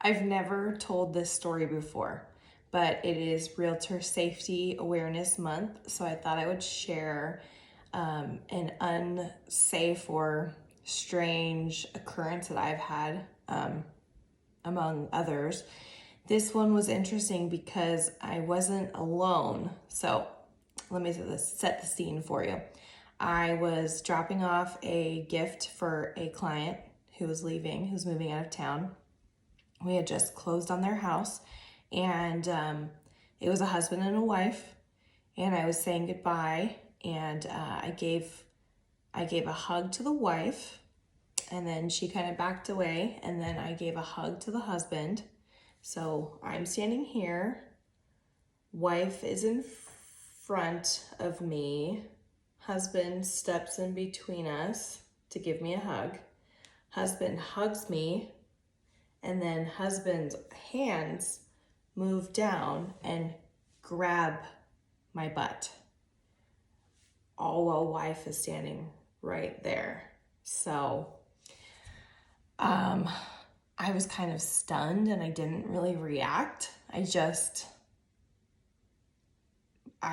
I've never told this story before, but it is Realtor Safety Awareness Month, so I thought I would share an unsafe or strange occurrence that I've had, among others. This one was interesting because I wasn't alone. So let me set the scene for you. I was dropping off a gift for a client who was moving out of town. We had just closed on their house, and it was a husband and a wife, and I was saying goodbye, and I gave a hug to the wife, and then she kind of backed away, and then I gave a hug to the husband. So I'm standing here, wife is in front of me, husband steps in between us to give me a hug. Husband hugs me, and then husband's hands move down and grab my butt, all while wife is standing right there. So I was kind of stunned and I didn't really react. I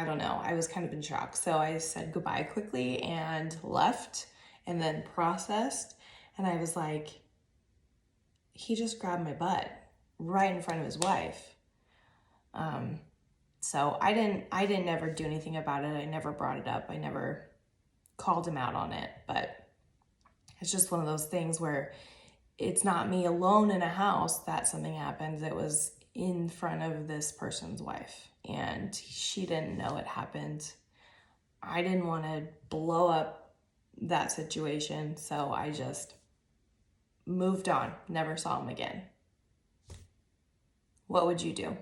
don't know, I was kind of in shock. So I said goodbye quickly and left, and then processed, and I was like, he just grabbed my butt right in front of his wife. So I didn't ever do anything about it. I never brought it up. I never called him out on it, but it's just one of those things where it's not me alone in a house that something happens. It was in front of this person's wife, and she didn't know it happened. I didn't want to blow up that situation, so I just moved on, never saw him again. What would you do?